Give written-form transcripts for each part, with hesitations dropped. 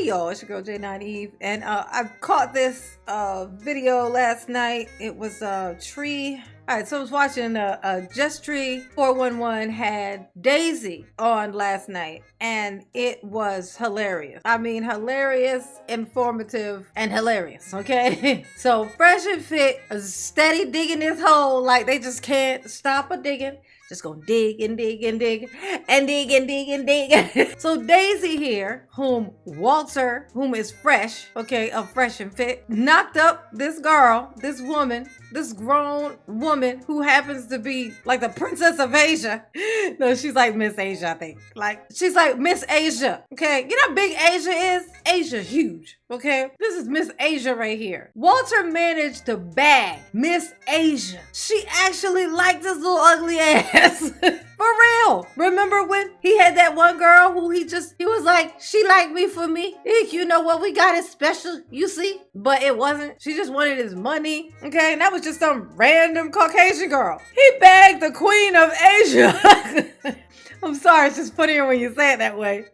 Hey y'all, it's your girl J9 Eve, and I caught this video last night. It was a tree. All right, so I was watching Just Tree 411 had Daisy on last night, and it was hilarious. I mean, hilarious, informative, and hilarious, okay? So Fresh and Fit is steady digging this hole like they just can't stop a digging. Just gonna dig and dig and dig and dig and dig and dig. So Daisy here, whom Walter, whom is Fresh, okay, of Fresh and Fit, knocked up this girl, this woman, this grown woman who happens to be like the Princess of Asia. No, she's like Miss Asia, I think. Like, she's like Miss Asia, okay? You know how big Asia is? Asia's huge, okay? This is Miss Asia right here. Walter managed to bag Miss Asia. She actually liked this little ugly ass. For real. Remember when he had that one girl who he was like, she liked me for me. You know what? We got it special, you see? But it wasn't. She just wanted his money, okay? And that was just some random Caucasian girl. He bagged the Queen of Asia. I'm sorry, it's just funnier when you say it that way.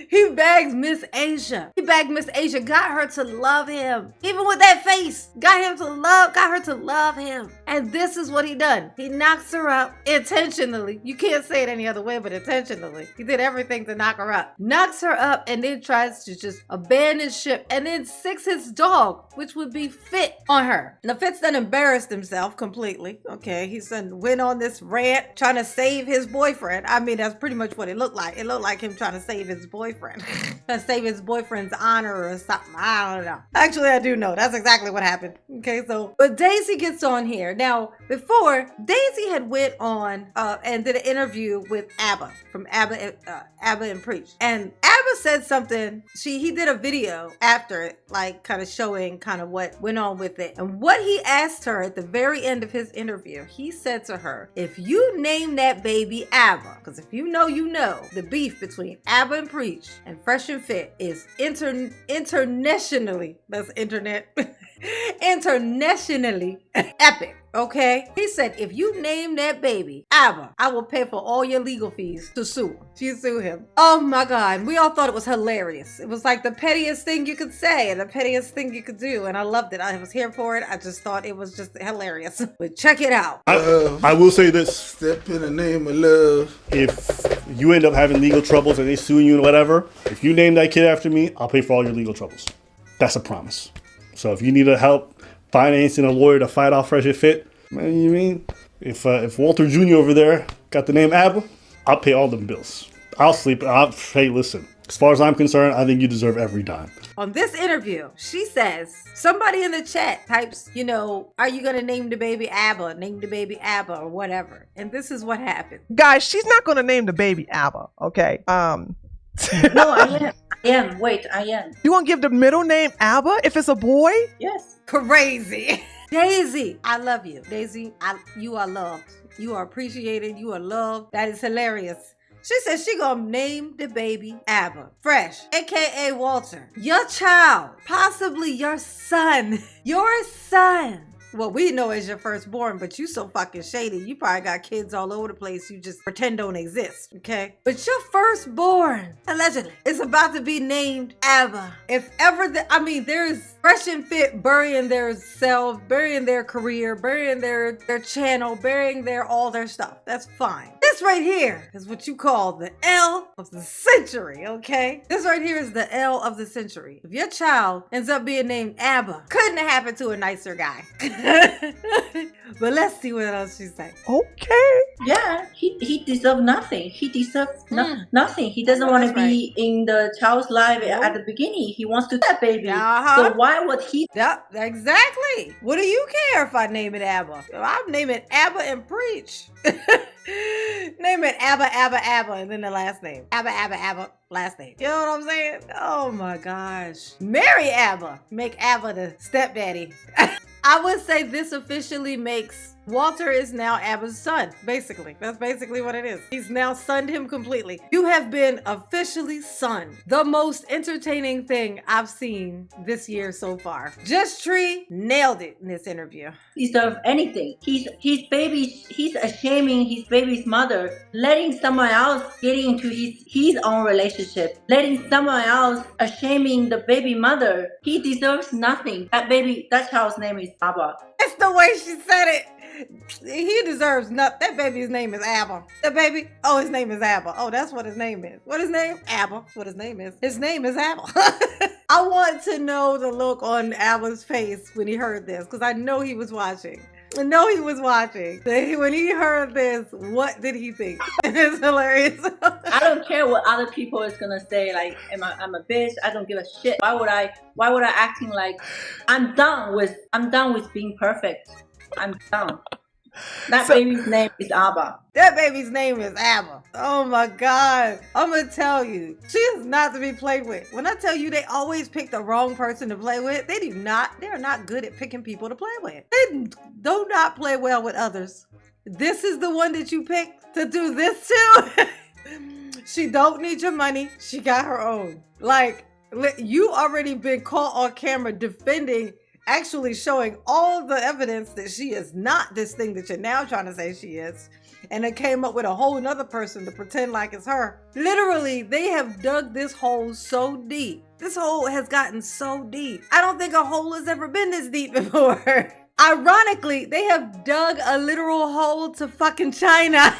He bagged Miss Asia. He bagged Miss Asia, got her to love him. Even with that face, got her to love him. And this is what he done. He knocks her up intentionally. You can't say it any other way, but intentionally. He did everything to knock her up. Knocks her up and then tries to just abandon ship and then sicks his dog, which would be Fit, on her. Now Fit's done embarrassed himself completely. Okay, he's done went on this rant trying to save his boyfriend. I mean, that's pretty much what it looked like. It looked like him trying to save his boyfriend. Trying to save his boyfriend's honor or something. I don't know. Actually, I do know. That's exactly what happened. Okay, so, but Daisy gets on here. Now, before, Daisy had went on and did an interview with ABBA, from ABBA and Preach. And ABBA said something, he did a video after it, like kind of showing kind of what went on with it. And what he asked her at the very end of his interview, he said to her, if you name that baby ABBA, because if you know, the beef between ABBA and Preach and Fresh and Fit is internationally, that's internet, internationally epic. Okay? He said, if you name that baby ABBA, I will pay for all your legal fees to sue him. She sued him. Oh my God. We all thought it was hilarious. It was like the pettiest thing you could say and the pettiest thing you could do. And I loved it. I was here for it. I just thought it was just hilarious. But check it out. I will say this. Step in the name of love. If you end up having legal troubles and they sue you and whatever, if you name that kid after me, I'll pay for all your legal troubles. That's a promise. So if you need help financing a lawyer to fight off Fresh and Fit, man, you mean if Walter Jr. over there got the name ABBA, I'll pay all them bills. I'll sleep. Hey, listen. As far as I'm concerned, I think you deserve every dime. On this interview, she says, somebody in the chat types, you know, are you going to name the baby ABBA, name the baby ABBA or whatever. And this is what happened. Guys, she's not going to name the baby ABBA, okay? No, I am. Wait, I am. You want to give the middle name ABBA if it's a boy? Yes. Crazy. Daisy, I love you. Daisy, you are loved. You are appreciated. You are loved. That is hilarious. She said she gonna name the baby ABBA. Fresh, aka Walter. Your child, possibly your son. Your son. Well, we know as your firstborn, but you so fucking shady. You probably got kids all over the place. You just pretend don't exist, okay? But your firstborn, allegedly, is about to be named ABBA. If ever, there's Fresh and Fit burying their self, burying their career, burying their channel, burying all their stuff. That's fine. This right here is what you call the L of the century, okay? This right here is the L of the century. If your child ends up being named ABBA, couldn't have happened to a nicer guy. But let's see what else she said. Okay. Yeah, he deserves nothing. He deserves nothing. He doesn't want to be in the child's life at the beginning. He wants to that baby. So why would he? Yep, exactly. What do you care if I name it ABBA? I'll name it ABBA and Preach. Name it ABBA, and then the last name. ABBA, last name. You know what I'm saying? Oh my gosh. Marry ABBA. Make ABBA the stepdaddy. I would say this officially makes Walter is now Abba's son, basically. That's basically what it is. He's now sunned him completely. You have been officially sunned. The most entertaining thing I've seen this year so far. Just Tree nailed it in this interview. Deserve anything. He's shaming his baby's mother, letting someone else get into his own relationship, letting someone else shaming the baby mother. He deserves nothing. That child's name is Abba. That's the way she said it. He deserves nothing. That baby's name is Abba. The baby, oh, his name is Abba. Oh, that's what his name is. What his name? Abba. That's what his name is. His name is Abba. I want to know the look on Abba's face when he heard this, because I know he was watching. I know he was watching. When he heard this, what did he think? It's hilarious. I don't care what other people is gonna say. Like, I'm a bitch. I don't give a shit. Why would I acting like I'm done with being perfect? I'm done. That baby's name is Abba. That baby's name is Abba. Oh my God. I'm going to tell you, she is not to be played with. When I tell you they always pick the wrong person to play with, they are not good at picking people to play with. They do not play well with others. This is the one that you picked to do this to. She don't need your money. She got her own. Like, you already been caught on camera defending, actually showing all the evidence that she is not this thing that you're now trying to say she is. And it came up with a whole nother person to pretend like it's her. Literally, they have dug this hole so deep. This hole has gotten so deep. I don't think a hole has ever been this deep before. Ironically, they have dug a literal hole to fucking China.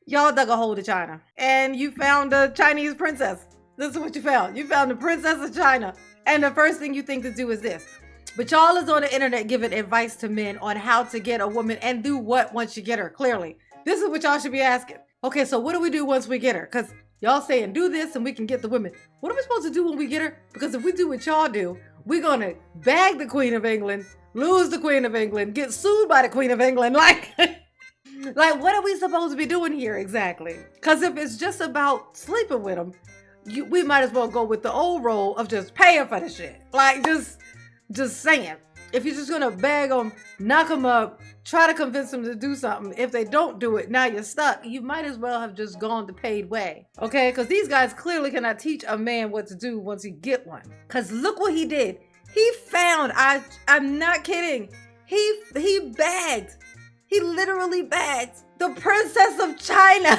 Y'all dug a hole to China. And you found a Chinese princess. This is what you found. You found the princess of China. And the first thing you think to do is this. But y'all is on the internet giving advice to men on how to get a woman and do what once you get her, clearly. This is what y'all should be asking. Okay, so what do we do once we get her? Because y'all saying do this and we can get the women. What are we supposed to do when we get her? Because if we do what y'all do, we're going to bag the Queen of England, lose the Queen of England, get sued by the Queen of England. Like what are we supposed to be doing here exactly? Because if it's just about sleeping with them, we might as well go with the old role of just paying for the shit. Like, just saying. If you're just gonna bag them, knock them up, try to convince them to do something, if they don't do it, now you're stuck. You might as well have just gone the paid way. Okay? Because these guys clearly cannot teach a man what to do once he get one. Because look what he did. He found, I'm not kidding, he bagged. He literally bagged the princess of China.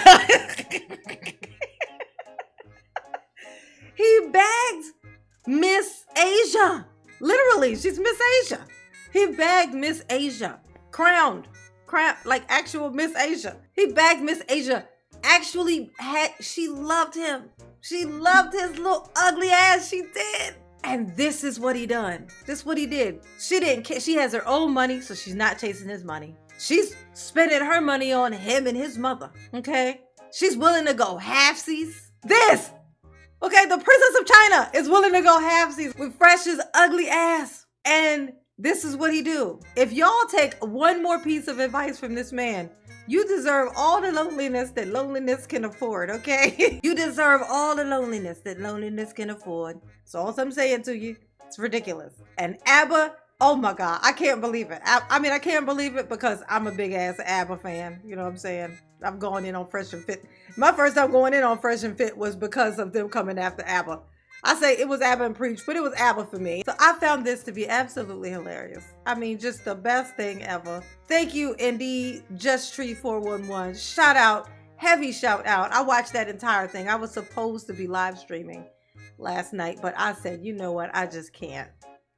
He bagged Miss Asia. Literally, she's Miss Asia. He bagged Miss Asia. Crowned, like actual Miss Asia. He bagged Miss Asia. Actually she loved him. She loved his little ugly ass. She did. And this is what he done. This is what he did. She didn't care. She has her own money, so she's not chasing his money. She's spending her money on him and his mother. Okay? She's willing to go halfsies. This! Okay, the princess of China is willing to go halfsies with Fresh's ugly ass. And this is what he do. If y'all take one more piece of advice from this man, you deserve all the loneliness that loneliness can afford, okay? You deserve all the loneliness that loneliness can afford. That's all I'm saying to you. It's ridiculous. And Abba, oh my God, I can't believe it. I mean, I can't believe it because I'm a big ass ABBA fan. You know what I'm saying? I'm going in on Fresh and Fit. My first time going in on Fresh and Fit was because of them coming after ABBA. I say it was ABBA and Preach, but it was ABBA for me. So I found this to be absolutely hilarious. I mean, just the best thing ever. Thank you, indeed, Just Tree 411. Shout out, heavy shout out. I watched that entire thing. I was supposed to be live streaming last night, but I said, you know what? I just can't.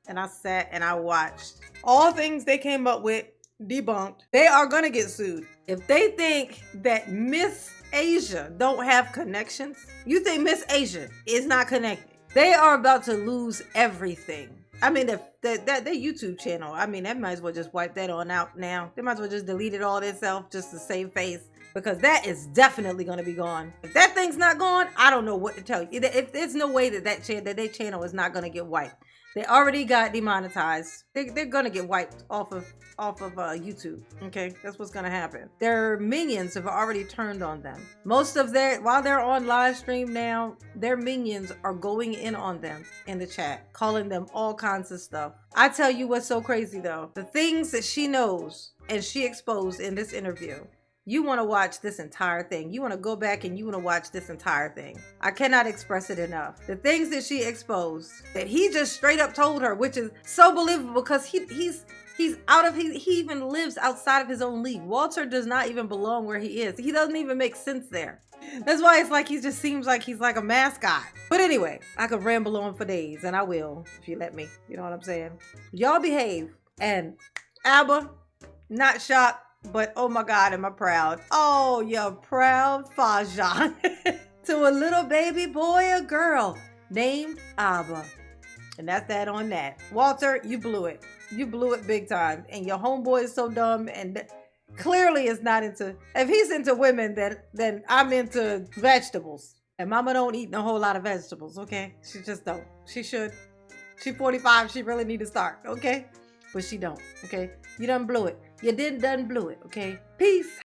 And I sat and I watched all things they came up with, debunked. They are going to get sued. If they think that Miss Asia don't have connections, you think Miss Asia is not connected. They are about to lose everything. I mean, their YouTube channel, I mean, they might as well just wipe that on out now. They might as well just delete it all themselves just to save face, because that is definitely going to be gone. If that thing's not gone, I don't know what to tell you. If there's no way that their channel is not going to get wiped. They already got demonetized. They're gonna get wiped off of YouTube. Okay, that's what's gonna happen. Their minions have already turned on them. While they're on live stream now, their minions are going in on them in the chat, calling them all kinds of stuff. I tell you what's so crazy though, the things that she knows and she exposed in this interview, you want to watch this entire thing. You want to go back and you want to watch this entire thing. I cannot express it enough. The things that she exposed, that he just straight up told her, which is so believable because he's out of he even lives outside of his own league. Walter does not even belong where he is. He doesn't even make sense there. That's why it's like he just seems like he's like a mascot. But anyway, I could ramble on for days, and I will if you let me. You know what I'm saying? Y'all behave. And ABBA, not shocked, but oh my God, am I proud. Oh, you're proud Fajan. To a little baby boy or girl named ABBA. And that's that on that. Walter, you blew it. You blew it big time. And your homeboy is so dumb and clearly is not into, if he's into women, then I'm into vegetables. And mama don't eat a whole lot of vegetables, okay? She just don't. She should. She 45, she really need to start, okay? But she don't, okay? You done blew it. You done blew it, okay? Peace.